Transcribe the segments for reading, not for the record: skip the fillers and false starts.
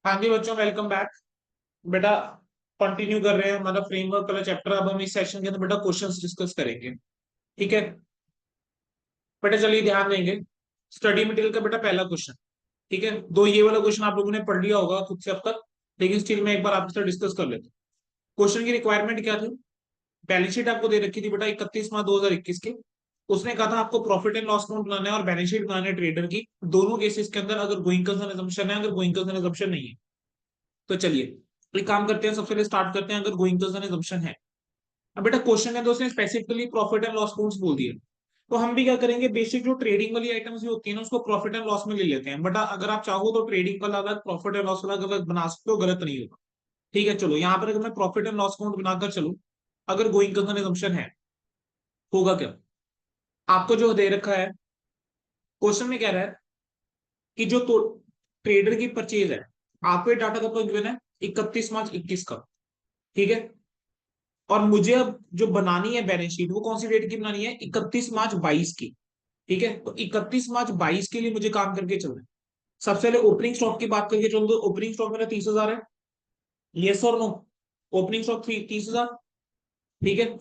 हाँ जी बच्चों, welcome back. बेटा, कंटिन्यू कर रहे हैं हमारा फ्रेमवर्क वाला चैप्टर। अब हम इस सेशन के अंदर बेटा क्वेश्चंस डिस्कस करेंगे। ठीक है बेटा, चलिए ध्यान देंगे। स्टडी मटेरियल का बेटा पहला क्वेश्चन। ठीक है, दो ये वाला क्वेश्चन आप लोगों ने पढ़ लिया होगा खुद से अब तक, लेकिन स्टिल मैं एक बार आपके साथ डिस्कस कर लेता हूँ। क्वेश्चन की रिक्वायरमेंट क्या थी? बैलेंस शीट आपको दे रखी थी बेटा 31 मार्च 2021 की। उसने कहा था आपको प्रॉफिट एंड लॉस अकाउंट बनाना है और बैलेंस शीट बनाना है ट्रेडर की। दोनों केसेस के अंदर अगर गोइंग कंसर्न assumption है, अगर गोइंग कंसर्न assumption नहीं है तो चलिए एक काम करते हैं। सबसे पहले स्टार्ट करते हैं अगर गोइंग कंसर्न assumption है। अब बेटा क्वेश्चन है तो उसने specifically profit and loss accounts बोल दिए। तो हम भी क्या करेंगे, बेसिक जो ट्रेडिंग वाली आइटम्स भी होती है ना उसको प्रॉफिट एंड लॉस में ले लेते हैं। बट अगर आप चाहो तो ट्रेडिंग वाला अलग, प्रॉफिट एंड लॉस वाला अलग बना सकते हो, गलत नहीं होगा। ठीक है, चलो यहाँ पर अगर मैं प्रॉफिट एंड लॉस अकाउंट बनाकर चलूं, अगर गोइंग कंसर्न assumption है, होगा क्या? आपको जो दे रखा है क्वेश्चन में कह रहा है कि जो तो ट्रेडर की परचेज है, आपको डाटा कब तक गिवन है? 31 मार्च 2021 का। ठीक है, और मुझे अब जो बनानी है बैलेंस शीट, वो कौन सी डेट की बनानी है? 31 मार्च 2022 की। ठीक है, तो 31 मार्च 2022 के लिए मुझे काम करके चलना है। सबसे पहले ओपनिंग स्टॉक की बात करके चलो, तो ओपनिंग स्टॉक मेरा 30,000 है। यस और नो? Opening stock 30,000। ठीक है,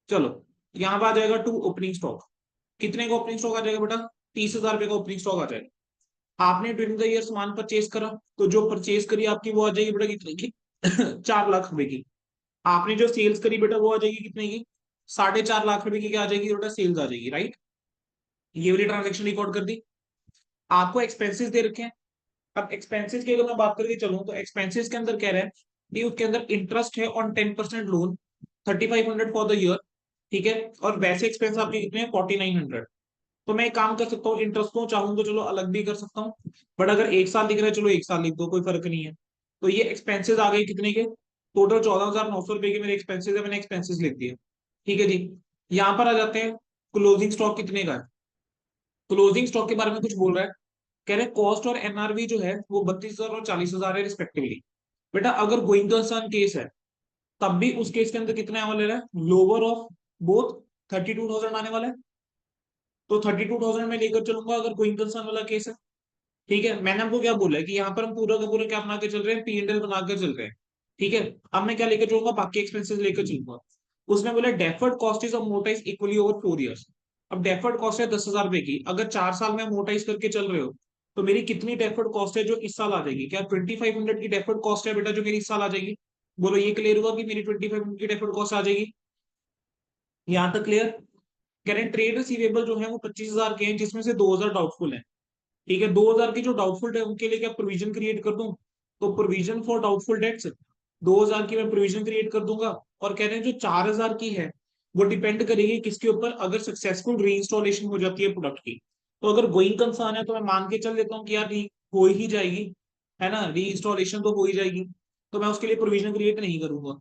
चलो यहां पर आ जाएगा टू ओपनिंग स्टॉक। कितने का ओपनिंग स्टॉक आ जाएगा बेटा? 30,000 रुपए का ओपनिंग स्टॉक आ जाएगा। आपने ड्यूरिंग द ईयर सामान परचेज करा, तो जो परचेज करी आपकी वो आ जाएगी बेटा कितने की? 4 लाख रुपए की। आपने जो सेल्स करी बेटा वो आ जाएगी कितने की? 4.5 लाख रुपए की। क्या आ जाएगी बेटा? सेल्स आ जाएगी, राइट? ये वाली ट्रांजेक्शन रिकॉर्ड कर दी। आपको एक्सपेंसेस दे रखे हैं। अब एक्सपेंसेस की अगर मैं बात करके चलूं तो एक्सपेंसेस के अंदर कह रहे हैं कि उसके अंदर इंटरेस्ट है on 10% loan, 3500 for the year. ठीक है, और वैसे एक्सपेंस आपके कितने हैं? 4900। तो मैं एक काम कर सकता हूँ, इंटरेस्ट को चाहूँ तो चलो अलग भी कर सकता हूँ, बट अगर एक साल दिख रहा है चलो एक साल लिख दो, कोई फर्क नहीं है। तो ये एक्सपेंसेस आ गए कितने के? टोटल 14,900 रुपए के मेरे एक्सपेंसेस है, मैंने एक्सपेंसेस लिख दिए। ठीक है जी। यहाँ पर आ जाते हैं, क्लोजिंग स्टॉक कितने का है? क्लोजिंग स्टॉक के बारे में कुछ बोल रहा है। कह रहे कॉस्ट और एनआरवी जो है वो 32,000 और 40,000 है रिस्पेक्टिवली। बेटा अगर गोइंग कंसर्न केस है, तब भी उस केस के अंदर कितने आने वाले हैं? लोअर ऑफ बोथ 32,000 आने वाला है। तो 32,000 में लेकर चलूंगा अगर गोइंग कंसर्न वाला केस है। ठीक है, मैंने आपको क्या बोला है कि यहाँ पर हम पूरा का पूरा क्या बना के चल रहे हैं? P&L बनाकर चल रहे हैं। ठीक है, अब मैं क्या लेकर चलूंगा? बाकी एक्सपेंसेस लेकर चलूंगा। उसमें बोला deferred cost is amortise equally over 4 years. अब डेफर्ड कॉस्ट है 10,000 रुपए की, अगर 4 साल में अमोर्टाइज करके चल रहे हो तो मेरी कितनी डेफर्ड कॉस्ट है जो इस साल आ जाएगी? क्या 2500 की डेफर्ड कॉस्ट है बेटा जो मेरी इस साल आ जाएगी? बोलो ये क्लियर हुआ कि मेरी 2500 की डेफर्ड कॉस्ट आ जाएगी? यहां तक क्लियर? करेंट ट्रेड रिसीवेबल जो है वो 25,000 के हैं, जिसमें से 2,000 डाउटफुल है। ठीक है, 2,000 की जो डाउटफुल है उनके लिए क्या प्रोविजन क्रिएट कर दूं? तो प्रोविजन फॉर डाउटफुल डेट्स 2,000 की मैं प्रोविजन क्रिएट कर दूंगा। और कह रहे हैं जो 4,000 की है वो डिपेंड करेगी किसके ऊपर? अगर सक्सेसफुल री इंस्टॉलेशन हो जाती है प्रोडक्ट की। तो अगर गोइंग कंसर्न है तो मैं मान के चल लेता हूँ कि यार हो ही जाएगी, है ना, री इंस्टॉलेशन तो हो ही जाएगी। तो मैं उसके लिए प्रोविजन क्रिएट नहीं करूंगा।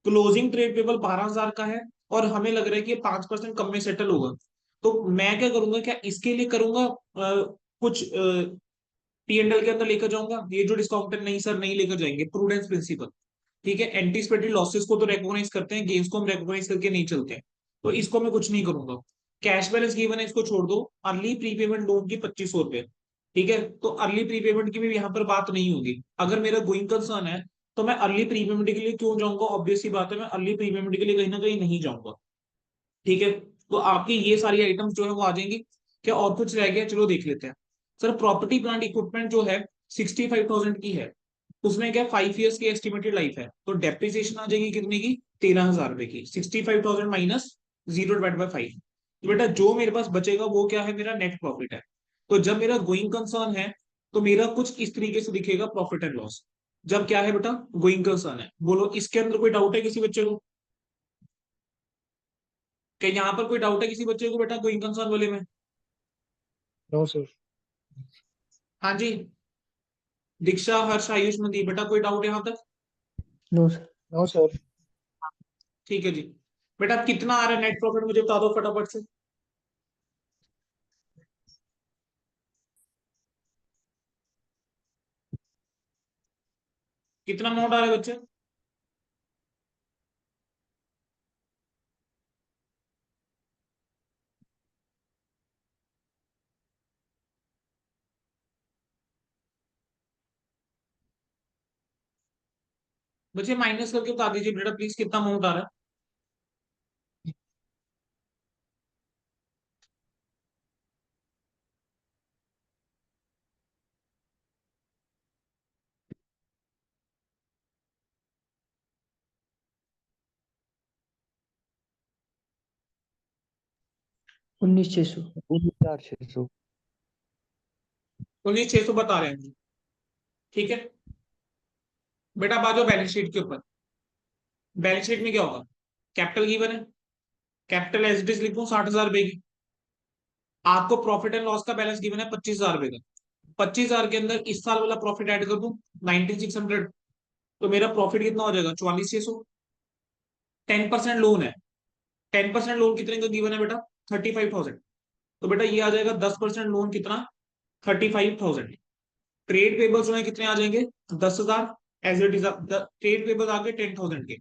क्लोजिंग ट्रेड पेबल 12,000 का है, और हमें लग रहा है कि ये 5% कम में सेटल होगा। तो मैं क्या करूंगा, क्या इसके लिए करूंगा कुछ P&L के अंदर लेकर जाऊंगा? ये जो डिस्काउंटेड नहीं सर नहीं लेकर जाएंगे, प्रूडेंस प्रिंसिपल। ठीक है, एंटीसिपेटेड लॉसेस को तो रेकॉग्नाइज करते हैं, गेन्स को हम रेकॉग्नाइज करके नहीं चलते हैं। तो इसको मैं कुछ नहीं करूंगा। कैश बैलेंस गिवन है, इसको छोड़ दो। अर्ली प्रीपेमेंट लोन की 2500 रुपए। ठीक है, तो अर्ली प्रीपेमेंट की भी यहाँ पर बात नहीं होगी। अगर मेरा गोइंग कंसर्न है तो मैं अर्ली प्रीपेमेंट के लिए क्यों जाऊंगा? ऑब्वियस सी बात है, मैं अर्ली प्रीपेमेंट के लिए कहीं ना कहीं नहीं जाऊंगा। ठीक है, तो आपकी ये सारी आइटम्स जो है वो आ जाएंगी। क्या और कुछ रह गया? चलो देख लेते हैं। सर प्रॉपर्टी प्लांट इक्विपमेंट जो है 65,000 की है। उसमें क्या 5 ईयर्स की एस्टिमेटेड लाइफ है, तो डेप्रिसिएशन आ जाएगी कितने की? 13,000 रुपए की। 65,000 माइनस 0/5। तो बेटा जो मेरे पास बचेगा वो क्या है? मेरा नेट प्रॉफिट है। तो जब मेरा गोइंग कंसर्न है तो मेरा कुछ इस तरीके से दिखेगा प्रॉफिट एंड लॉस। जब क्या है बेटा? गोइंग कंसर्न है। बोलो इसके अंदर कोई डाउट है किसी बच्चे को? क्या यहाँ पर कोई डाउट है किसी बच्चे को बेटा गोइंग कंसर्न वाले में? No sir. हाँ जी, दीक्षा, हर्ष, आयुष, मनदीप, बेटा कोई डाउट यहाँ तक? No sir. No sir. ठीक है जी। बेटा कितना आ रहा है नेट प्रॉफिट, मुझे बता दो फटाफट से। कितना अमाउंट आ रहा है बच्चे? बच्चे माइनस करके बता दीजिए बेटा प्लीज कितना अमाउंट आ रहा है। 19,600। 19,600। 19,600 बता रहे हैं जी। ठीक है बेटा, अब आ जाओ बैलेंस शीट के ऊपर। बैलेंस शीट में क्या होगा, कैपिटल गिवन है, कैपिटल एज इट इज लिखूं 60,000 रुपए की। आपको प्रॉफिट एंड लॉस का बैलेंस गिवन है 25,000 रुपए का। 25,000 के अंदर इस साल वाला प्रॉफिट ऐड कर दूं 19,600, तो मेरा प्रॉफिट कितना हो जाएगा 44,600। 10% लोन है, 10% लोन कितने का गिवन है बेटा 35,000। तो बेटा ये आ जाएगा 10% लोन कितना 35,000। ट्रेड पेबल्स जो है कितने आ जाएंगे 10,000 as it is. Trade payables आ गए 10,000 के।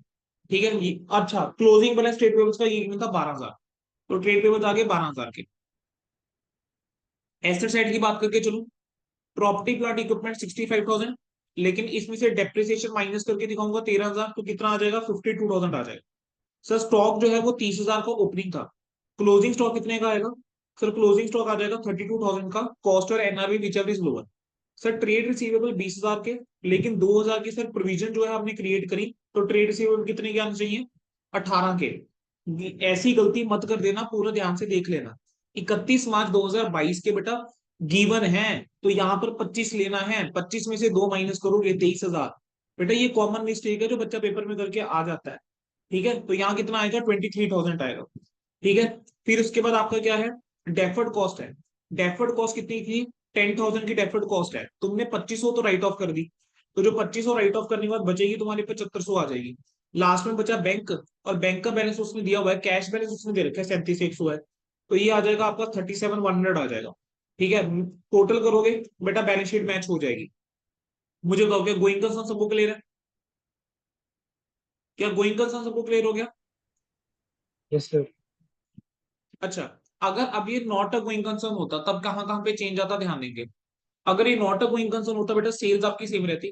ठीक है ये अच्छा क्लोजिंग बैलेंस ट्रेड पेबल्स का ये था 12,000, तो ट्रेड पेबल्स आ गए 12,000 के। एसेट साइड की बात करके चलो, प्रॉपर्टी प्लांट इक्विपमेंट 65,000, लेकिन इसमें से डेप्रिसिएशन माइनस करके दिखाऊंगा 13,000, तो कितना आ जाएगा 52,000 आ जाएगा। सर स्टॉक जो है वो 30,000 का ओपनिंग था, क्लोजिंग स्टॉक कितने का आएगा सर, क्लोजिंग स्टॉक आ जाएगा 32,000 का, कॉस्ट और NRV which ever is lower. Sir trade receivable 20,000 के, लेकिन 2,000 की सर प्रोविजन जो है आपने क्रिएट करी, तो ट्रेड रिसीवेबल कितने के आने चाहिए 18 के। ऐसी गलती मत कर देना, पूरा ध्यान से देख लेना। 31 मार्च 2022 के बेटा गिवन है, तो यहाँ पर 25 लेना है, 25 में से 2 माइनस करोगे 23,000। बेटा ये कॉमन मिस्टेक है जो बच्चा पेपर में करके आ जाता है। ठीक है तो यहाँ कितना आएगा 23,000 आएगा। ठीक है फिर उसके बाद आपका क्या है, डेफर्ड कॉस्ट है। डेफर्ड कॉस्ट कितनी थी 10,000 की डेफर्ड कॉस्ट है, तुमने 2500 तो राइट ऑफ कर दी, तो जो 2500 राइट ऑफ करने के बाद बचेगी तुम्हारी 7500 आ जाएगी। लास्ट में बचा बैंक, और बैंक का बैलेंस उसने दिया हुआ है, कैश बैलेंस उसने दे रखा है 37,100 है, तो ये आ जाएगा आपका 37,100 आ जाएगा। ठीक है टोटल करोगे बेटा बैलेंस शीट मैच हो जाएगी। मुझे कहोगे गोइंग कंसर्न सबको क्लियर है, क्या गोइंग कंसर्न सबको क्लियर हो गया। Yes sir. अच्छा अगर अब ये नॉट अ गोइंग कंसर्न होता तब कहां कहां पे चेंज आता ध्यान देंगे। अगर ये नॉट अ गोइंग कंसर्न होता बेटा सेल्स आपकी सेम रहती।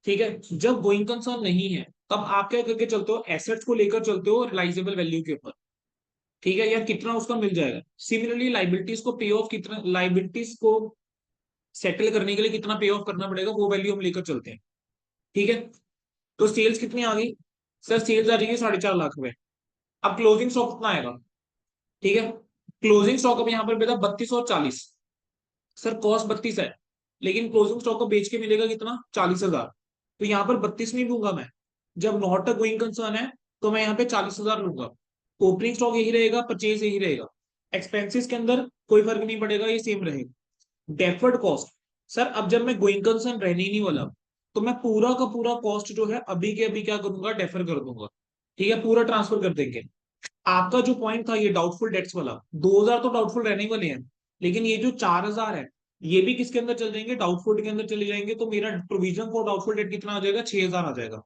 ठीक है जब गोइंग कंसर्न नहीं है तब आप क्या करके चलते हो, एसेट्स को लेकर चलते हो रिलाइजेबल वैल्यू के ऊपर। ठीक है यार कितना उसका मिल जाएगा। सिमिलरली लाइबिलिटीज को पे ऑफ कितना, लाइबिलिटीज को सेटल करने के लिए कितना पे ऑफ करना पड़ेगा वो वैल्यू हम लेकर चलते हैं। ठीक है तो सेल्स कितनी आ गई सर, सेल्स आ जाएगी 4.5 लाख रुपए। अब क्लोजिंग स्टॉक कितना आएगा। ठीक है क्लोजिंग स्टॉक अब यहाँ पर बेटा 32 और 40। सर कॉस्ट 32 है, लेकिन क्लोजिंग स्टॉक को बेच के मिलेगा कितना 40,000, तो यहाँ पर 32 नहीं लूंगा मैं। जब नॉट अ गोइंग कंसर्न है तो मैं यहाँ पे 40,000 लूंगा। ओपनिंग स्टॉक यही रहेगा, परचेज यही रहेगा, एक्सपेंसिस के अंदर कोई फर्क नहीं पड़ेगा, ये सेम रहेगा। डेफर्ड कॉस्ट, सर अब जब मैं गोइंग कंसर्न रहने ही नहीं वाला, तो मैं पूरा का पूरा कॉस्ट जो है अभी के अभी क्या करूंगा डेफर कर दूंगा। ठीक है पूरा ट्रांसफर कर देंगे। आपका जो पॉइंट था ये डाउटफुल डेट्स वाला, 2,000 तो डाउटफुल रहने ही वाले हैं, लेकिन ये जो 4,000 है ये भी किसके अंदर चल जाएंगे डाउटफुल के अंदर चले जाएंगे, तो मेरा प्रोविजन फॉर डाउटफुल डेट कितना आ जाएगा 6,000 आ जाएगा।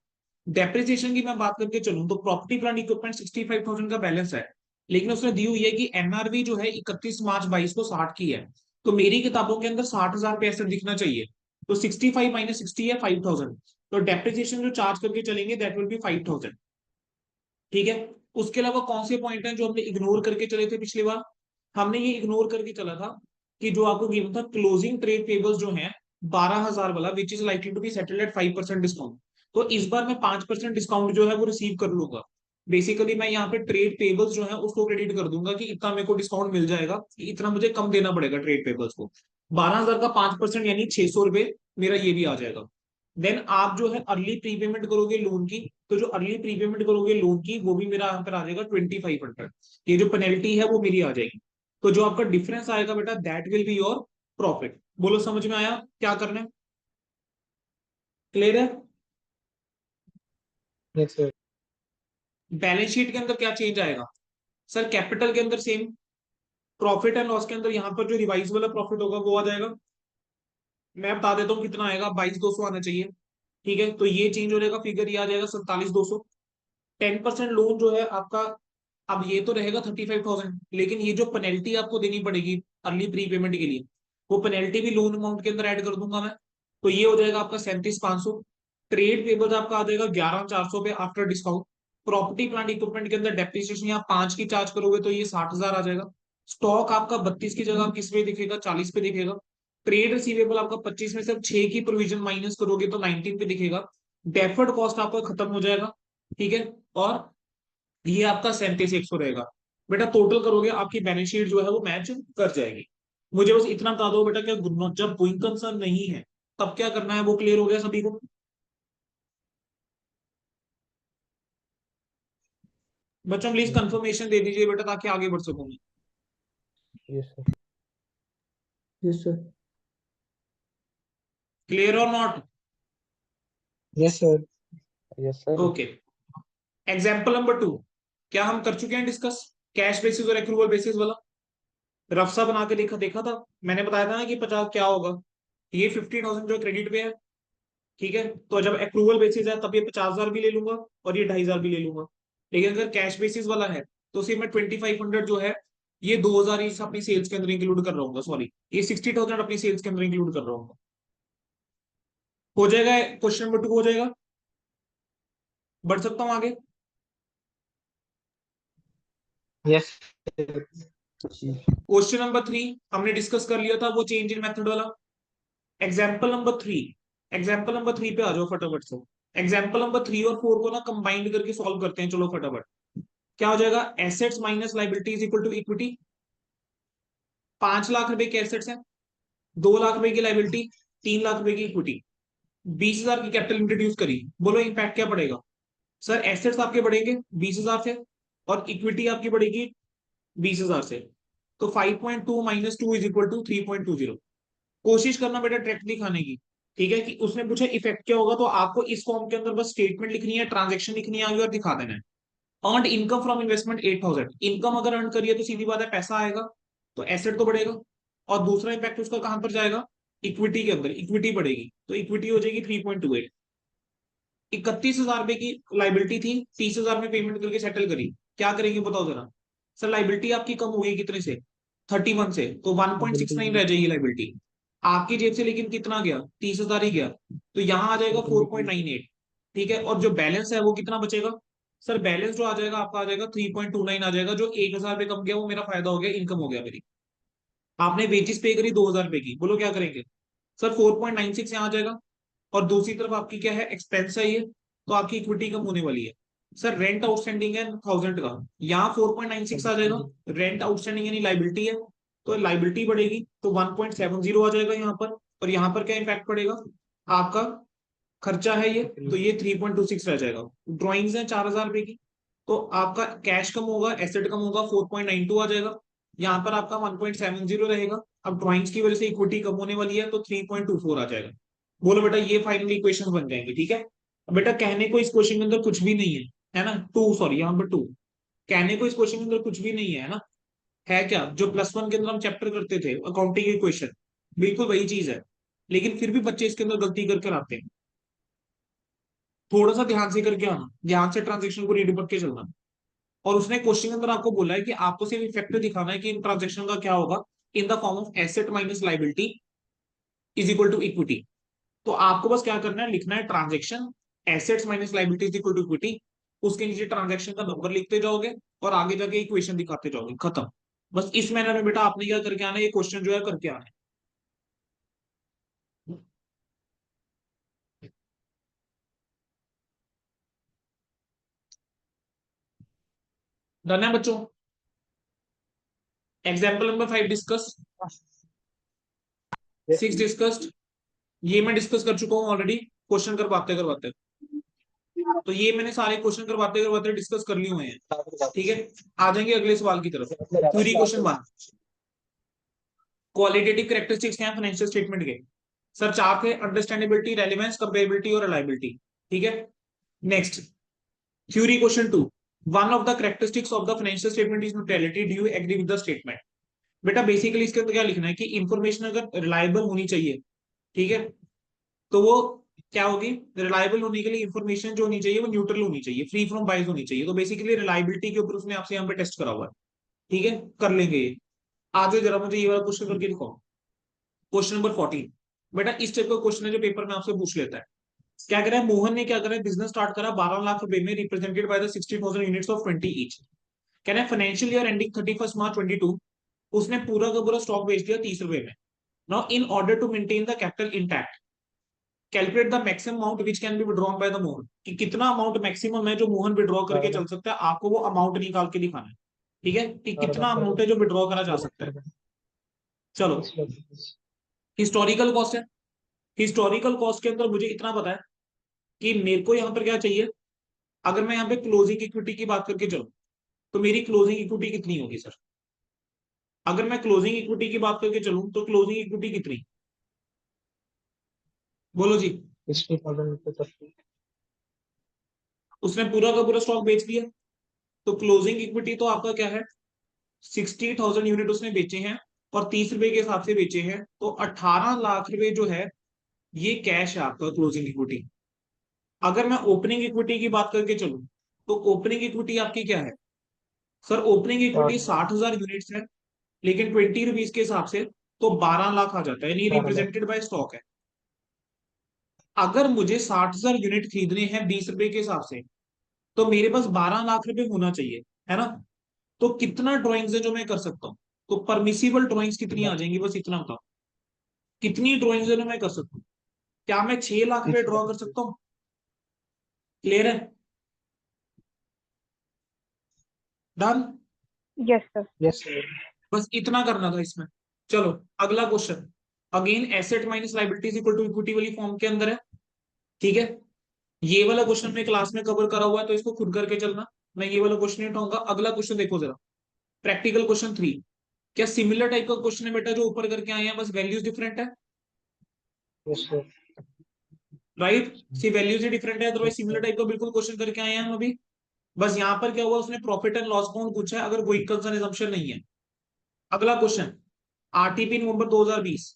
डेप्रिसिएशन की मैं बात करके चलूं तो प्रॉपर्टी प्लांट इक्विपमेंट 65,000 का बैलेंस है, लेकिन उसने दी हुई है कि एनआरवी जो है 31 मार्च 22 को 60 की है, तो मेरी किताबों के अंदर 60,000 पे ऐसा दिखना चाहिए। तो 65 माइनस 60 है 5,000, तो डेप्रिसिएशन जो चार्ज करके चलेंगे दैट विल बी 5,000। ठीक है उसके अलावा कौन से पॉइंट हैं जो हमने इग्नोर करके चले थे पिछली बार, हमने ये इग्नोर करके चला था कि जो आपको गिवन था क्लोजिंग ट्रेड पेबल्स जो है 12,000 वाला which is likely to be settled at 5% discount, तो इस बार मैं 5% डिस्काउंट जो है वो रिसीव कर लूंगा। बेसिकली मैं यहाँ पे ट्रेड पेबल्स जो है उसको क्रेडिट कर दूंगा कि इतना मेरे को डिस्काउंट मिल जाएगा, इतना मुझे कम देना पड़ेगा ट्रेड पेबल्स को। 12,000 का 5% यानी 600 रुपए मेरा ये भी आ जाएगा। देन आप जो है अर्ली प्रीपेमेंट करोगे लोन की, तो जो अर्ली प्रीपेमेंट करोगे लोन की वो भी मेरा यहाँ पर आ जाएगा 2,500। ये जो पेनल्टी है वो मेरी आ जाएगी, तो जो आपका डिफरेंस आएगा बेटा that will be your profit. बोलो समझ में आया क्या करना है, क्लियर है। Yes sir. बैलेंस शीट के अंदर क्या चेंज आएगा सर, कैपिटल के अंदर सेम, प्रॉफिट एंड लॉस के अंदर यहाँ पर जो रिवाइज वाला प्रॉफिट होगा वो आ जाएगा। मैं बता देता हूँ कितना आएगा 22,200 आना चाहिए। ठीक है तो ये चेंज हो जाएगा, फिगर ये आ जाएगा 47,200। 10% लोन जो है आपका, अब ये तो रहेगा 35,000, लेकिन ये जो पेनल्टी आपको देनी पड़ेगी अर्ली प्री पेमेंट के लिए, वो पेनल्टी भी लोन अमाउंट के अंदर ऐड कर दूंगा मैं, तो ये हो जाएगा आपका 37,500। ट्रेड पेबल्स आपका आ जाएगा 11,400 पे after discount. Property plant equipment के अंदर डेप्रिसिएशन यहाँ 5 की चार्ज करोगे तो ये 60,000 आ जाएगा। स्टॉक आपका 32 की जगह किस पे दिखेगा, 40 पे दिखेगा। ट्रेड रिसीवेबल आपका 25 में से 6 की प्रोविजन माइनस करोगे तो 19 पे दिखेगा। डेफर्ड कॉस्ट आपका खत्म हो जाएगा, ठीक है। और ये आपका 37,100 रहेगा। बेटा टोटल करोगे आपकी बैलेंस शीट जो है वो मैच कर जाएगी। मुझे बस इतना बता दो बेटा, क्या जब गोइंग कंसर्न नहीं है तब क्या करना है, वो क्लियर हो गया सभी को? बच्चों प्लीज यस सर। कंफर्मेशन दे दीजिए बेटा ताकि आगे बढ़ सकूं। Yes sir. Yes sir. Clear और not? Yes sir. Yes sir. Okay. Example number 2 क्या हम कर चुके हैं डिस्कस? कैश बेसिस और एक्रूवल बेसिस वाला रफ सा बना के देखा देखा था। मैंने बताया था ना कि 50 क्या होगा, ये 50,000 जो क्रेडिट पे है, ठीक है। तो जब एक्रूवल बेसिस है तब ये 50,000 भी ले लूंगा और ये 2,500 भी ले लूंगा। लेकिन अगर कैश बेसिस वाला है तो सिर्फ मैं 2500 जो है ये 2,000 ही अपनी सेल्स के अंदर इंक्लूड कर रहा हूँ, सॉरी ये 60,000 अपनी सेल्स के अंदर इंक्लूड कर रहा हूँ। हो जाएगा? क्वेश्चन नंबर 2 हो जाएगा? बढ़ सकता हूँ आगे? Yes sir. जी। क्वेश्चन नंबर 3 हमने डिस्कस कर लिया था, वो चेंज इन मेथड वाला। एग्जाम्पल नंबर 3, एग्जाम्पल नंबर 3 पे आ जाओ फटाफट से। एग्जाम्पल नंबर 3 और 4 को ना कंबाइंड करके सॉल्व करते हैं, चलो फटाफट। क्या हो जाएगा? Assets minus liability is equal to equity. 5 lakh रुपए के एसेट्स हैं, 2 लाख रुपए की लाइबिलिटी, 3 लाख रुपए की इक्विटी। 20,000 की कैपिटल इंट्रोड्यूस करी, बोलो इम्पैक्ट क्या पड़ेगा? सर एसेट्स आपके बढ़ेंगे 20,000 से और इक्विटी आपकी बढ़ेगी 20,000 से। तो 5.2 माइनस 2 इज इक्वल टू 3.20। कोशिश करना बेटा ट्रैक दिखाने की, ठीक है। कि उसने पूछा इफेक्ट क्या होगा, तो आपको इस फॉर्म के अंदर बस स्टेटमेंट लिखनी है, ट्रांजेक्शन लिखनी है आगे और दिखा देना है। Earn income from investment 8,000, income अगर अर्न करिए तो सीधी बात है पैसा आएगा, तो एसेट तो बढ़ेगा। और दूसरा इम्पैक्ट उसका कहां पर जाएगा? इक्विटी के अंदर, इक्विटी बढ़ेगी तो इक्विटी हो जाएगी 3.28। 31,000 रुपए की लाइबिलिटी थी, 30,000 में पेमेंट करके सेटल करी, क्या करेंगे बताओ जरा? सर लाइबिलिटी आपकी कम हो गई कितने से? 31 से, तो 1.69 बिल्कुल। रह जाएगी लाइबिलिटी आपकी जेब से। लेकिन कितना गया? 30,000 ही गया, तो यहाँ आ जाएगा बिल्कुल। 4.98, ठीक है। और जो बैलेंस है वो कितना बचेगा? सर बैलेंस जो आ जाएगा आपका आ जाएगा 3.29 आ जाएगा, जो 1,000 रुपये कम गया वो मेरा फायदा हो गया, इनकम हो गया मेरी। आपने वेजिस पे करी 2,000 रुपए की, बोलो क्या करेंगे? सर 4.96 यहाँ आ जाएगा। और दूसरी तरफ आपकी क्या है, एक्सपेंस है ये, तो आपकी इक्विटी कम होने वाली है। सर रेंट आउटस्टैंडिंग है 1,000 का, यहाँ 4.96 आ जाएगा। रेंट आउटस्टैंडिंग यानी लाइबिलिटी है, तो लाइबिलिटी बढ़ेगी तो 1.70 आ जाएगा यहाँ पर। और यहाँ पर क्या इम्पैक्ट पड़ेगा? आपका खर्चा है ये, तो ये 3.26 रह जाएगा। ड्रॉइंग्स है 4,000 रुपए की, तो आपका कैश कम होगा, एसेट कम होगा, 4.92 आ जाएगा। यहाँ पर आपका 1.70 रहेगा। अब ड्रॉइंग्स की वजह से इक्विटी कम होने वाली है तो 3.24 आ जाएगा। बोलो बेटा ये फाइनली इक्वेशन बन जाएंगे, ठीक है। अब बेटा कहने को इस क्वेश्चन के अंदर कुछ भी नहीं है ना, टू सॉरी यहाँ पर 2। कहने को इस क्वेश्चन के अंदर कुछ भी नहीं है ना, है क्या? जो +1 के अंदर हम चैप्टर करते थे अकाउंटिंग इक्वेशन, बिल्कुल वही चीज है। लेकिन फिर भी बच्चे इसके अंदर गलती करके आते हैं। थोड़ा सा ध्यान से करके आना, ध्यान से ट्रांजेक्शन को रीड करके चलना। और उसने क्वेश्चन के अंदर आपको बोला है कि आपको सिर्फ इफेक्ट दिखाना है कि इन ट्रांजेक्शन का क्या होगा, in the form of asset minus liability is equal to equity. तो आपको बस क्या करना है, लिखना है transaction assets minus liability is equal to equity. उसके नीचे ट्रांजेक्शन का नंबर लिखते जाओगे और आगे जाके इक्वेशन दिखाते जाओगे, खत्म। बस इस मैनर में बेटा आपने क्या करके आना है, ये क्वेश्चन जो है करके आना है। डन है बच्चों? Example number 5 discuss, yes 6 discussed, ये मैं डिस्कस कर चुका हूँ ऑलरेडी क्वेश्चन करवाते करवाते। तो ये मैंने सारे क्वेश्चन करवाते करवाते डिस्कस कर लिए हुए हैं, ठीक है। आ जाएंगे अगले सवाल की तरफ। थ्योरी क्वेश्चन 1, क्वालिटेटिव कैरेक्टरिस्टिक्स क्या है फाइनेंशियल स्टेटमेंट के? सर 4 थे, अंडरस्टैंडेबिलिटी, रेलेवेंस, कंपेरेबिलिटी और रिलायबिलिटी, ठीक है। Next theory question 2, one of the characteristics of the financial statement is neutrality, do you agree with the statement? बेटा बेसिकली इसके अंदर क्या लिखना है कि इंफॉर्मेशन अगर रिलायबल होनी चाहिए, ठीक है, तो वो क्या होगी? रिलायबल होने के लिए इंफॉर्मेशन जो होनी चाहिए वो न्यूट्रल होनी चाहिए, फ्री फ्रॉम बायस होनी चाहिए। तो बेसिकली रिलायबिलिटी के ऊपर उसने आपसे यहाँ पे टेस्ट करा हुआ है, ठीक है। कर लेंगे ये। आज जरा मुझे ये वाला क्वेश्चन करके दिखाओ, क्वेश्चन नंबर 14। बेटा इस टाइप का क्वेश्चन है जो पेपर में आपसे पूछ लेता है। क्या करा है मोहन ने, क्या करा है बिजनेस स्टार्ट करा 12 लाख रुपए में, represented by the 60,000 units of 20 each. कह रहा है फाइनेंशियल ईयर एंडिंग 31 मार्च 2022 उसने पूरा का पूरा स्टॉक बेच दिया 30 रुपए में। Now in order to maintain the capital intact calculate the maximum amount which can be withdrawn by the Mohan, कि कितना अमाउंट मैक्सिमम है जो मोहन विड्रॉ करके चल सकता है, आपको वो अमाउंट निकाल के दिखाना है। ठीक है, कि कितना अमाउंट है जो विड्रॉ करा जा सकता है। चलो, हिस्टोरिकल कॉस्ट है। हिस्टोरिकल कॉस्ट के अंदर मुझे इतना पता है कि मेरे को यहाँ पर क्या चाहिए। अगर मैं यहाँ पे क्लोजिंग इक्विटी की बात करके चलूं तो मेरी क्लोजिंग इक्विटी कितनी होगी सर? अगर मैं क्लोजिंग इक्विटी की बात करके चलूं तो क्लोजिंग इक्विटी कितनी, बोलो जी। 60,000 उसने पूरा का पूरा स्टॉक बेच दिया, तो क्लोजिंग इक्विटी तो आपका क्या है, 60,000 यूनिट उसने बेचे हैं और 30 रुपए के हिसाब से बेचे हैं, तो 18 लाख रुपए जो है ये कैश है आपका क्लोजिंग इक्विटी। अगर मैं ओपनिंग इक्विटी की बात करके चलूं तो ओपनिंग इक्विटी आपकी क्या है सर? ओपनिंग इक्विटी 60,000 यूनिट्स है, लेकिन 20 रुपीज के हिसाब से तो 12 लाख आ जाता है, यानी 12 लाख। रिप्रेजेंटेड बाय स्टॉक है। अगर मुझे 60,000 यूनिट खरीदने हैं 20 रुपए के हिसाब से, तो मेरे पास 12 लाख रुपए होना चाहिए, है ना? तो कितना ड्रॉइंग्स है जो मैं कर सकता हूँ? तो परमिसिबल ड्रॉइंग्स कितनी आ जाएंगी, बस इतना बताओ। कितनी ड्रॉइंग्स है जो मैं कर सकता हूँ? क्या मैं 6 लाख रुपए ड्रॉ कर सकता हूँ? क्लियर है? Done. Yes sir. Yes sir. बस इतना करना था इसमें। चलो, अगला question. Again asset minus liabilities equal to equity वाली फॉर्म के अंदर है। ठीक है, ये वाला क्वेश्चन मैं क्लास में कवर करा हुआ है, तो इसको खुद करके चलना। मैं ये वाला क्वेश्चन नहीं उठाऊंगा। अगला क्वेश्चन देखो जरा, प्रैक्टिकल क्वेश्चन 3। क्या सिमिलर टाइप का क्वेश्चन है बेटा जो ऊपर करके आए हैं, बस वैल्यूज डिफरेंट है? Yes sir. राइट, सी वैल्यूज ही डिफरेंट है, अदरवाइज सिमिलर टाइप का बिल्कुल क्वेश्चन करके आए हैं हम अभी। बस यहाँ पर क्या हुआ, उसने प्रॉफिट एंड लॉस अकाउंट पूछा है अगर कोई कंजम्पशन नहीं है। अगला क्वेश्चन, आरटीपी नवंबर 2020,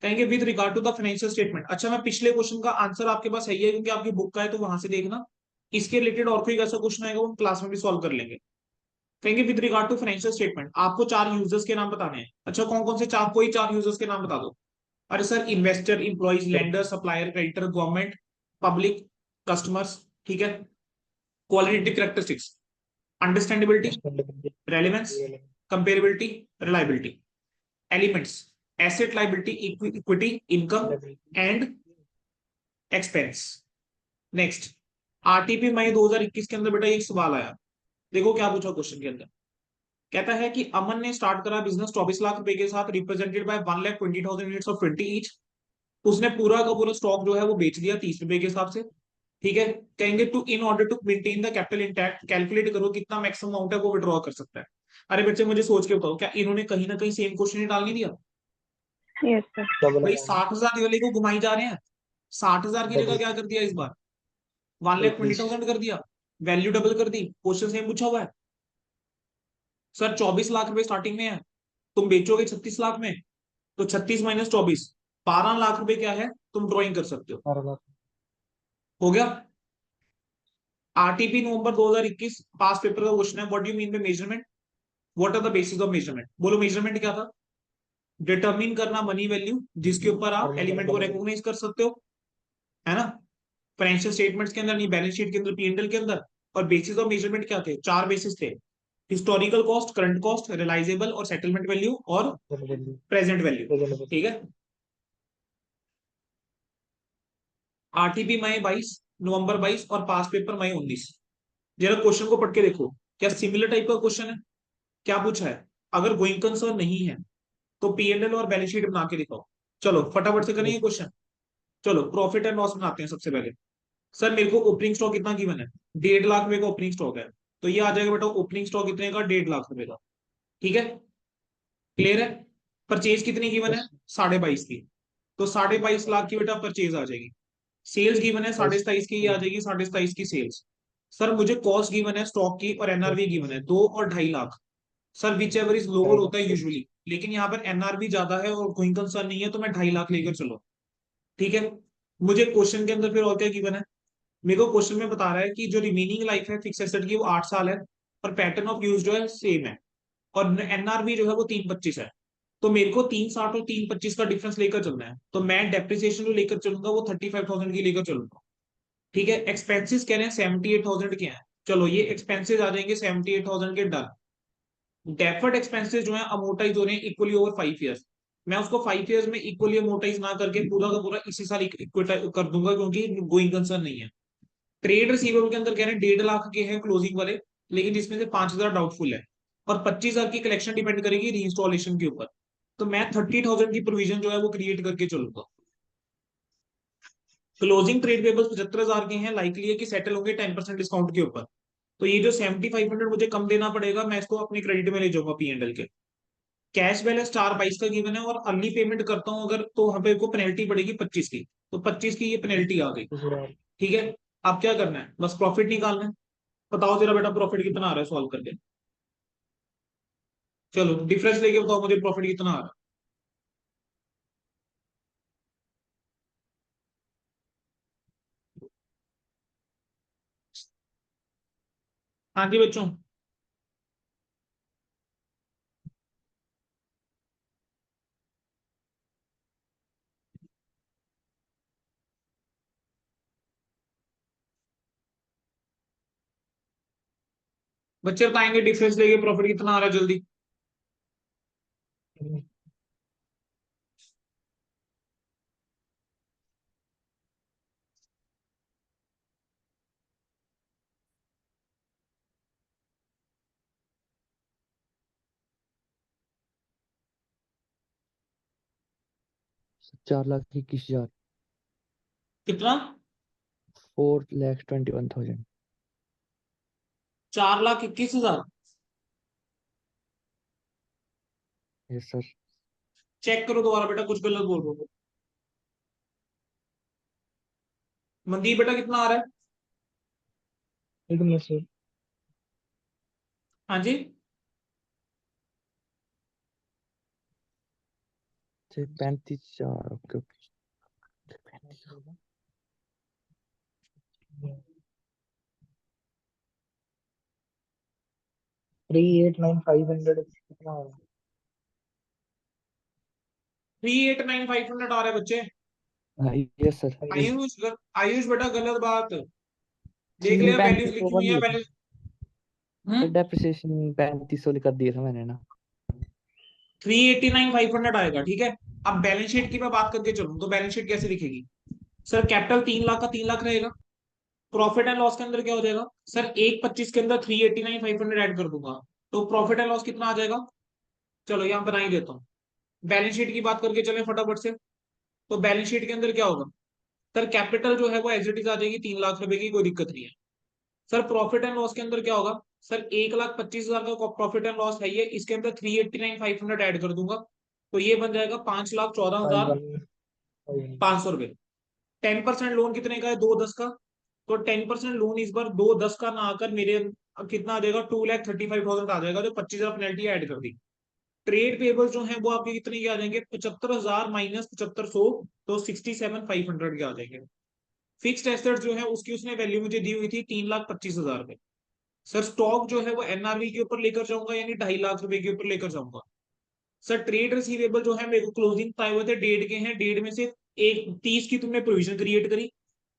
कहेंगे with regard to the financial statement. अच्छा, मैं पिछले क्वेश्चन का आंसर आपके पास है ही है क्योंकि आपकी बुक का है, तो वहां से देखना। इसके रिलेटेड और कोई ऐसा क्वेश्चन आएगा वो हम क्लास में भी सॉल्व कर लेंगे। कहेंगे with regard to financial statement आपको 4 यूजर्स के नाम बताने हैं। अच्छा, कौन कौन से चार, कोई 4 यूजर्स के नाम बता दो। अरे sir, investor, employees, lender, supplier, creditor, government, public, customers. ठीक है, qualitative characteristics, understandability, relevance, comparability, reliability. Elements, asset, liability, equity, income and expense. Next, RTP May 2021 के अंदर बेटा एक सवाल आया। देखो क्या पूछा क्वेश्चन के अंदर। कहता है कि अमन ने स्टार्ट करा बिजनेस 24 लाख रुपए के साथ, represented by 1,20,000 units of 20 each. उसने पूरा का पूरा स्टॉक जो है वो बेच दिया 30 रुपए के हिसाब से। ठीक है, कहेंगे to in order to maintain the capital intact calculate करो कितना मैक्सिमम अमाउंट है वो विड्रॉ कर सकता है। अरे बच्चे मुझे सोच के बताओ, क्या इन्होंने कहीं ना कहीं सेम क्वेश्चन ही डाल नहीं दिया? Yes sir. भाई 60,000 वाले को घुमाई जा रहे हैं। 60,000 की जगह क्या कर दिया इस बार, 1,20,000 कर दिया, वैल्यू डबल कर दी, क्वेश्चन सेम पूछा हुआ है। सर 24 लाख रुपए स्टार्टिंग में है, तुम बेचोगे 36 लाख में, तो 36 - 24, 12 लाख रुपए क्या है तुम ड्रॉइंग कर सकते हो। 12 लाख। हो गया। आरटीपी नवंबर 2021 पास पेपर का क्वेश्चन है, what do you mean by measurement, what are the basis of measurement. बोलो मेजरमेंट क्या था? डिटरमिन करना मनी वैल्यू जिसके ऊपर आप एलिमेंट को रिकॉग्नाइज कर सकते हो, है ना? फाइनेंशियल स्टेटमेंट्स के अंदर नहीं, बैलेंस शीट के अंदर, पीएनएल के अंदर। और बेसिस ऑफ मेजरमेंट क्या थे? 4 बेसिस थे, historical cost, current cost, realisable और सेटलमेंट वैल्यू और प्रेजेंट वैल्यू। ठीक है, आरटीपी मई 22, नवंबर 22 और पास पेपर मई 19। जरा क्वेश्चन को पढ़ के देखो, क्या सिमिलर टाइप का क्वेश्चन है? क्या पूछा है? अगर गोइंग कंसर्न नहीं है तो पीएनएल और बैलेंस शीट बना के दिखाओ। चलो फटाफट से करेंगे क्वेश्चन। चलो, प्रॉफिट एंड लॉस बनाते हैं सबसे पहले। सर मेरे को ओपनिंग स्टॉक कितना गिवन है? 1.5 लाख रुपए का ओपनिंग स्टॉक है, तो ये आ जाएगा बेटा ओपनिंग स्टॉक कितने का, 1.5 लाख रुपए का। ठीक है, क्लियर है? परचेज कितनी गिवन है? 22.5 की, तो 22.5 लाख की बेटा परचेज आ जाएगी। सेल्स गिवन है 27.5 की, ये आ जाएगी 27.5 की सेल्स। सर मुझे कॉस्ट गिवन है स्टॉक की और एनआरवी गिवन है 2 और 2.5 lakh. Sir which ever is lower होता है यूजुअली, लेकिन यहाँ पर एनआरवी ज्यादा है और गोइंग कंसर्न नहीं है, तो मैं 2.5 लाख लेकर चलो। ठीक है, मुझे क्वेश्चन के अंदर फिर और क्या गिवन है? मेरे को क्वेश्चन में बता रहा है कि जो रिमेनिंग लाइफ है फिक्स एसेट की वो 8 साल है, और पैटर्न ऑफ यूज जो है सेम है, और एनआरवी जो है वो 325 है। तो मेरे को 360 और 325 का डिफरेंस लेकर चलना है, तो मैं डेप्रिसिएशन जो लेकर चलूंगा वो 35,000 की लेकर चलूंगा। ठीक है, एक्सपेंसेस कह रहे हैं 78,000 के हैं, चलो ये एक्सपेंसेस आ जाएंगे 78,000 के, डन। डेफर्ड एक्सपेंसेस जो है अमोर्टाइज हो रहे हैं इक्वली ओवर 5 ईयर्स, मैं उसको 5 ईयर्स में इक्वली अमोर्टाइज ना करके पूरा का पूरा इसी साल इक्विटाइज कर दूंगा, क्योंकि गोइंग कंसर्न नहीं है। ट्रेड रिसीवेबल के अंदर कह रहे हैं 1.5 लाख के हैं क्लोजिंग वाले, लेकिन इसमें से 5,000 डाउटफुल है, और 25,000 की कलेक्शन डिपेंड करेगी रीइंस्टॉलेशन के ऊपर। तो मैं 30,000 की प्रोविजन जो है वो क्रिएट करके चलूंगा। क्लोजिंग ट्रेड पेबल्स 75,000 के हैं, लाइकली है कि सेटल होंगे 10% डिस्काउंट के ऊपर। तो ये जो 7,500 मुझे कम देना पड़ेगा, मैं इसको अपनी क्रेडिट में ले जाऊंगा P&L के। कैश बैलेंस 4,22 का गिवन है, और अर्ली पेमेंट करता हूं अगर, तो वहां पे को पेनल्टी पड़ेगी 25 की, तो 25 की ये पेनल्टी आ गई। ठीक है, अब क्या करना है, बस प्रॉफिट निकालना है। बताओ तेरा बेटा प्रॉफिट कितना आ रहा है सॉल्व करके, चलो डिफरेंस लेके बताओ मुझे प्रॉफिट कितना आ रहा है। हाँ जी बच्चों, बच्चे बताएंगे डिफरेंस लेके प्रॉफिट कितना आ रहा है जल्दी। 4,21,000। कितना? 4,21,000। 4,21,000। Yes sir. चेक करो दोबारा बेटा, कुछ गलत बोल रहे हो। मनदीप बेटा कितना आ रहा है? एक मिनट सर। हाँ जी, 35,000। Okay okay. 389,500 कितना है? 389,500 आ रहा है बच्चे। Yes sir. आयुष आयुष बेटा गलत बात, देख तीन लिया वैल्यूज 35 लिखी कर हुई है दिए थे वैल्यूज। सर, हम्म, डेप्रिसिएशन 3500 कर दिया था मैंने ना। 389,500 आएगा, ठीक है। अब बैलेंस शीट की मैं बात करके चलूं तो बैलेंस शीट कैसे दिखेगी? सर कैपिटल 3 लाख का 3 लाख रहेगा। प्रॉफिट एंड लॉस के अंदर क्या हो जाएगा? सर 1,25 के अंदर 389,500 ऐड कर दूंगा, तो प्रॉफिट एंड लॉस कितना आ जाएगा? चलो यहाँ बना ही देता हूँ। बैलेंस शीट की बात करके चले फटाफट से। तो बैलेंस शीट के अंदर क्या होगा? सर कैपिटल जो है वो एज इट इज आ जाएगी 3 लाख रुपए की, कोई दिक्कत नहीं है। सर प्रॉफिट एंड लॉस के अंदर क्या होगा? सर 1,25,000 का प्रॉफिट एंड लॉस है ये, इसके अंदर 389,500 ऐड कर दूंगा, तो ये बन जाएगा 5,14,500 रुपए। 10% लोन कितने का है? 2,10 का। तो 10% लोन इस बार 2,10 का ना आकर मेरे कितना आ जाएगा? 2,35,000 आ जाएगा, जो 25,000 पेनल्टी ऐड कर दी। ट्रेड पेबल्स जो है वो आपके कितने के आ जाएंगे? 75,000 माइनस 7,500, तो 67,500 के आ जाएंगे। फिक्स्ड एसेट जो है उसकी उसने वैल्यू मुझे दी हुई थी 3,25,000 पे। सर स्टॉक जो है वो एनआरवी के ऊपर लेकर जाऊंगा, यानी 2.5 लाख रुपए के ऊपर लेकर जाऊंगा। सर ट्रेड रिसीवेबल जो है मेरे को क्लोजिंग पाए हुए थे 1.5 के हैं, 1.5 में से एक 30 की तुमने प्रोविजन क्रिएट करी,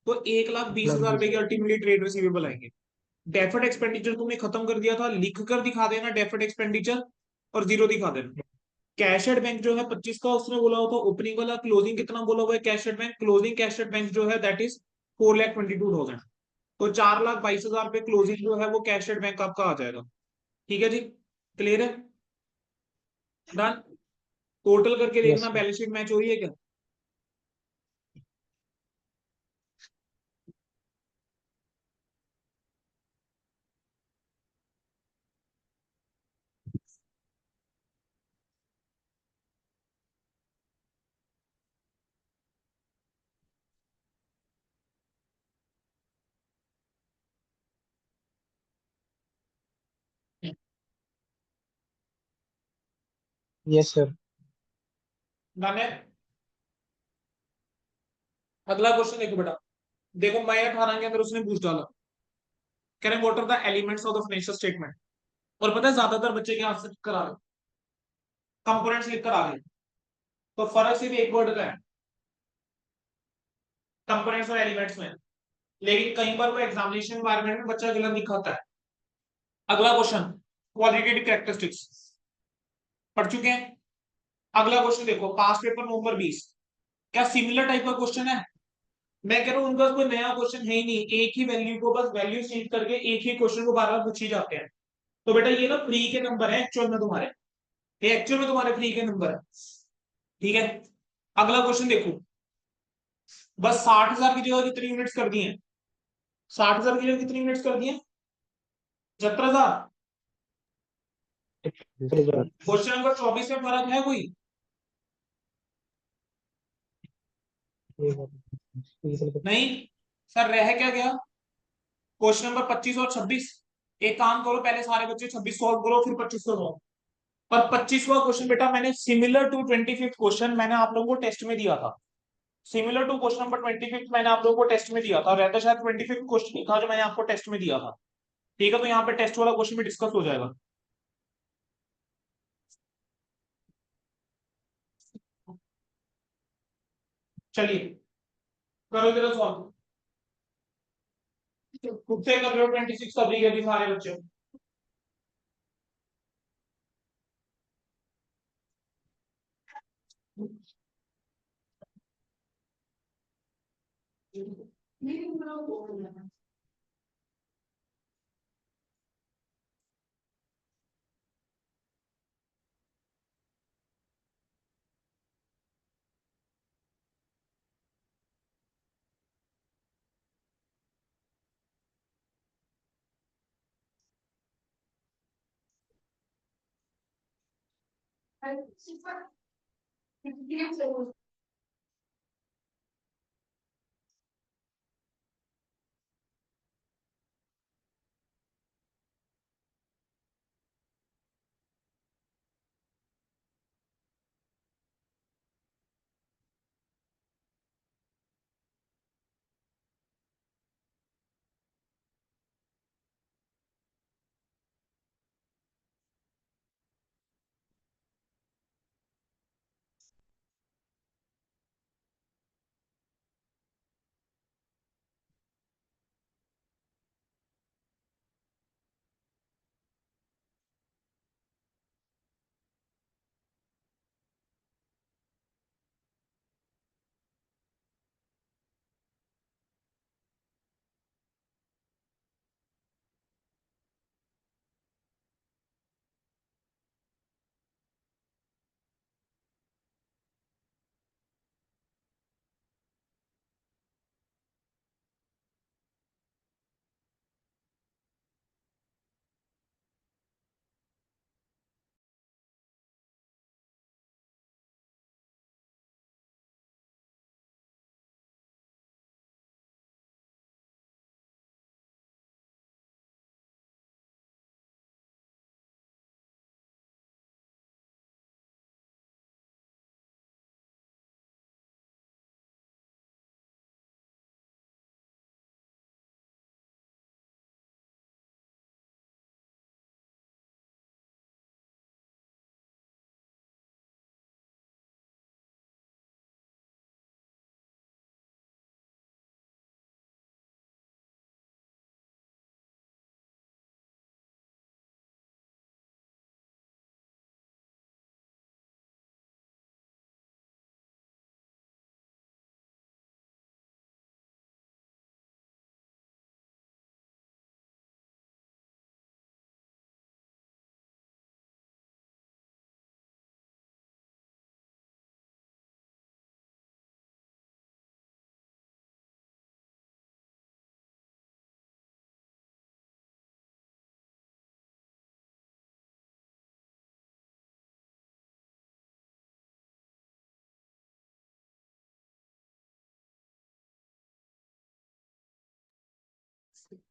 तो 1,20,000 रुपए के अल्टीमेटली ट्रेड रिसीवेबल आएंगे। डेफर्ड एक्सपेंडिचर तुमने खत्म कर दिया था, लिख कर दिखा देना डेफर्ड एक्सपेंडिचर, और जीरो दिखा देना। कैश एट बैंक जो है 25 का उसने बोला होता, ओपनिंग वाला क्लोजिंग कितना बोला हुआ है cash at bank? Closing cash at bank जो है दैट इज 4,22,000। तो 4,22,000 पे क्लोजिंग जो है वो कैश एट बैंक आपका आ जाएगा। ठीक है जी, क्लियर है, डन। टोटल करके यस देखना सर। बैलेंस शीट मैच हो रही है क्या? Yes sir. डन है। अगला क्वेश्चन देखो बेटा, देखो मई 18 के अंदर उसने पूछ डाला, कह रहे what are the elements of the financial statement. और पता है ज्यादातर बच्चे के आंसर करा रहे, कंपोनेंट्स लिख कर आ रहे, तो फर्क सिर्फ एक वर्ड का है कंपोनेंट्स और एलिमेंट्स में। लेकिन कई बार वो एग्जामिनेशन एनवायरनमेंट में बच्चा गलत दिखाता है। अगला क्वेश्चन, क्वालिटेटिव कैरेक्टरिस्टिक्स पढ़ चुके हैं। अगला क्वेश्चन देखो, पास पेपर नवंबर 20। क्या सिमिलर टाइप का क्वेश्चन है? मैं कह रहा हूँ उनका कोई नया क्वेश्चन है ही नहीं, एक ही वैल्यू को बस वैल्यू चेंज करके एक ही क्वेश्चन को बार बार पूछ ही जाते हैं। तो बेटा ये ना फ्री के नंबर है एक्चुअल में तुम्हारे, ये एक्चुअल में तुम्हारे फ्री के नंबर है। ठीक है, अगला क्वेश्चन देखो, बस 60,000 की जगह कितनी यूनिट्स कर दी हैं? 60,000 की जगह कितनी यूनिट्स कर दी हैं? 70,000। 70,000। क्वेश्चन नंबर 24 में फर्क है कोई? नहीं सर, रह क्या गया? क्वेश्चन नंबर 25 और 26। एक काम करो, पहले सारे बच्चे 26 सॉल्व करो, फिर 25 को सॉल्व। पर 25वां क्वेश्चन बेटा मैंने सिमिलर टू 25th क्वेश्चन मैंने आप लोगों को टेस्ट में दिया था। सिमिलर टू क्वेश्चन नंबर 25 मैंने आप लोगों को टेस्ट में दिया था, रहता शायद 25th क्वेश्चन था जो मैंने आपको टेस्ट में दिया था। ठीक है, तो यहाँ पे टेस्ट वाला क्वेश्चन भी डिस्कस हो जाएगा। चलिए करो जरा सॉल्व, खुद से कर रहे हो 26 सभी के भी सारे बच्चे।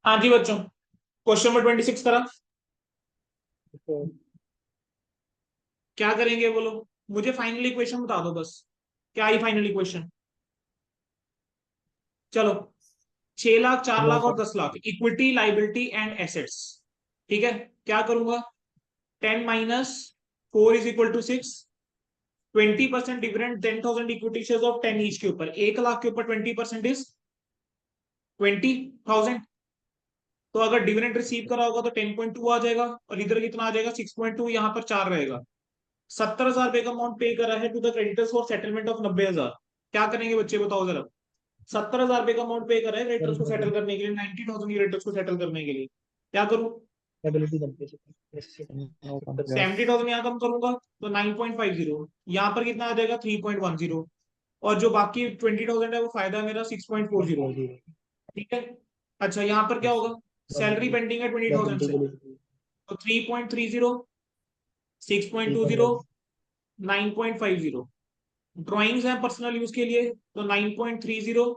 हाँ जी बच्चों, क्वेश्चन नंबर 26 करा। क्या करेंगे बोलो, मुझे फाइनल इक्वेशन बता दो बस, क्या आई फाइनल इक्वेशन? चलो, 6 लाख, 4 नो लाख और sir. 10 lakh, equity liability and assets. ठीक है, क्या करूंगा? 10 minus 4 is equal to 6। 20% dividend, 10,000 equity shares of 10 each के ऊपर, 1 लाख के ऊपर 20% इज 20,000। तो अगर डिविडेंड रिसीव करा होगा तो 10.2 आ जाएगा, और इधर कितना आ जाएगा 6.2, यहाँ पर 4 रहेगा। 70,000 रुपए का अमाउंट पे करा है to the creditors for settlement of 90,000। क्या करेंगे बच्चे बताओ जरा। 70,000 रुपए का अमाउंट पे करा है सर क्रेडिटर्स को सेटल करने के लिए, 90,000 क्रेडिटर्स को सेटल करने के लिए। क्या करूं, एबिलिटी बनती है सर। नो 70,000 यहाँ कम करूंगा तो 9.50, यहाँ पर कितना आ जाएगा 3.10, और जो बाकी 20,000 है वो फायदा मेरा 6.40। ठीक है। अच्छा यहाँ पर क्या होगा, सैलरी पेंडिंग है 20,000 से, तो 3.30, 6.20, 9.50। ड्रॉइंग्स हैं पर्सनल यूज के लिए, तो 9.30,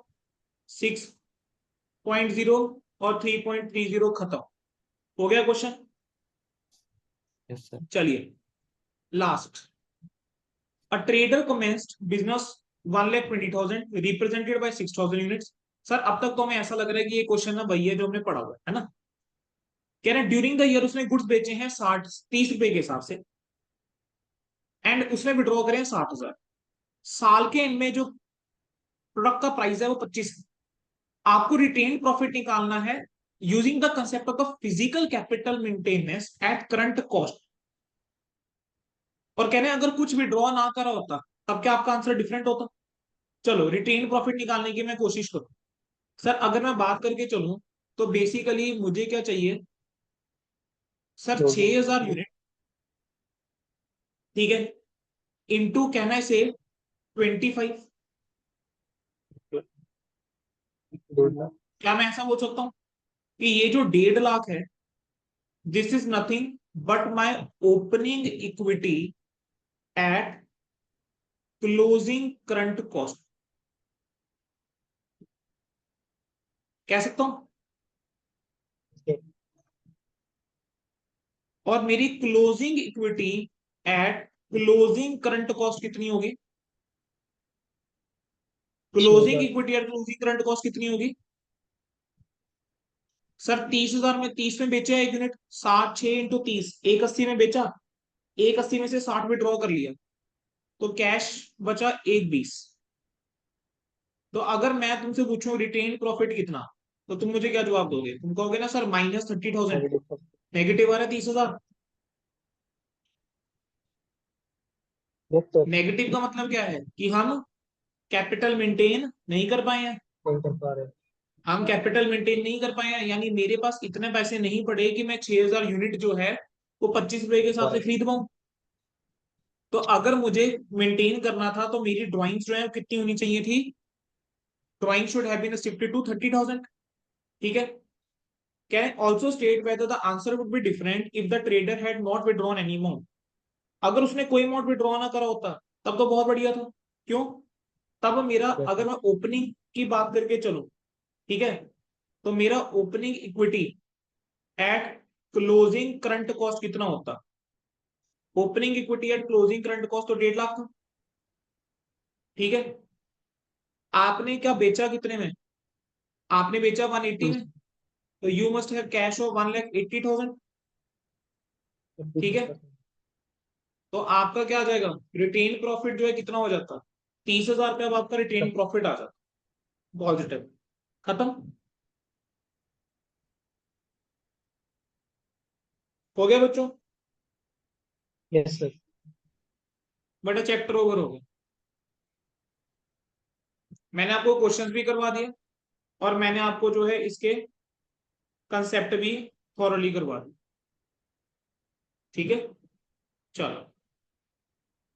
6.0 और 3.30 खत्म हो गया क्वेश्चन। Yes sir. चलिए last, a trader commenced business 1,20,000 represented by 6,000 units. Sir अब तक तो हमें ऐसा लग रहा है कि ये क्वेश्चन ना वही है जो हमने पढ़ा हुआ है ना। कह रहे हैं ड्यूरिंग द ईयर उसने गुड्स बेचे हैं 30 रुपए के हिसाब से, एंड उसने विड्रॉ करे हैं 60,000। साल के एंड में जो प्रोडक्ट का प्राइस है वो 25। आपको रिटेन प्रॉफिट निकालना है using the concept of the physical capital maintenance at current cost. और कहने अगर कुछ विड्रॉ ना करा होता तब क्या आपका आंसर डिफरेंट होता। चलो रिटेन प्रॉफिट निकालने की मैं कोशिश करूं। सर अगर मैं बात करके चलूं तो बेसिकली मुझे क्या चाहिए सर, 6,000 यूनिट, ठीक है, इनटू कहना है से 25। क्या मैं ऐसा बोल सकता हूं कि ये जो 1.5 लाख है, this is nothing but my opening equity at closing current cost, कह सकता हूं। और मेरी closing equity at closing current cost कितनी होगी, closing equity at closing current cost कितनी होगी सर। 30,000 में 30 में बेचा है एक यूनिट, 60 6 इंटू 30, 180 में बेचा, 180 में से 60 विड्रॉ कर लिया, तो कैश बचा 120। तो अगर मैं तुमसे पूछूं रिटेन प्रॉफिट कितना, तो तुम मुझे क्या जवाब दोगे, तुम कहोगे ना सर -30,000, नेगेटिव आ रहा है 30,000। Yes sir. नेगेटिव का मतलब क्या है कि हम कैपिटल मेंटेन नहीं कर पाए हैं, नहीं कर पा रहे। हम कैपिटल मेंटेन नहीं कर पाए हैं, यानी मेरे पास इतने पैसे नहीं पड़े कि मैं 6,000 यूनिट जो है वो 25 रुपए के हिसाब से खरीद पाऊं। तो अगर मुझे मेंटेन करना था तो मेरी ड्राइंग्स जो है वो कितनी होनी चाहिए थी, drawing should have been shifted to 30,000। ठीक है। Can also state whether the answer would be different if the trader had not withdrawn any amount. अगर उसने कोई अमाउंट विड्रॉ ना करा होता तब तो बहुत बढ़िया था। क्यों, तब मेरा अगर मैं ओपनिंग की बात करके चलूं, ठीक है, तो मेरा opening equity at closing current cost कितना होता। Opening equity at closing current cost तो 1.5 लाख था। ठीक है। आपने क्या बेचा कितने में, आपने बेचा 180 में, तो you must have cash of 1,80,000। ठीक है। तो आपका क्या आ जाएगा, रिटेन प्रॉफिट जो है कितना हो जाता, 30,000 रुपया अब आपका रिटेन प्रॉफिट आ जाता पॉजिटिव। खत्म हो गया बच्चों, यस सर। बड़ा चैप्टर ओवर हो गया। मैंने आपको क्वेश्चंस भी करवा दिए और मैंने आपको जो है इसके कंसेप्ट भी थॉरली करवा दिए। ठीक है, चलो।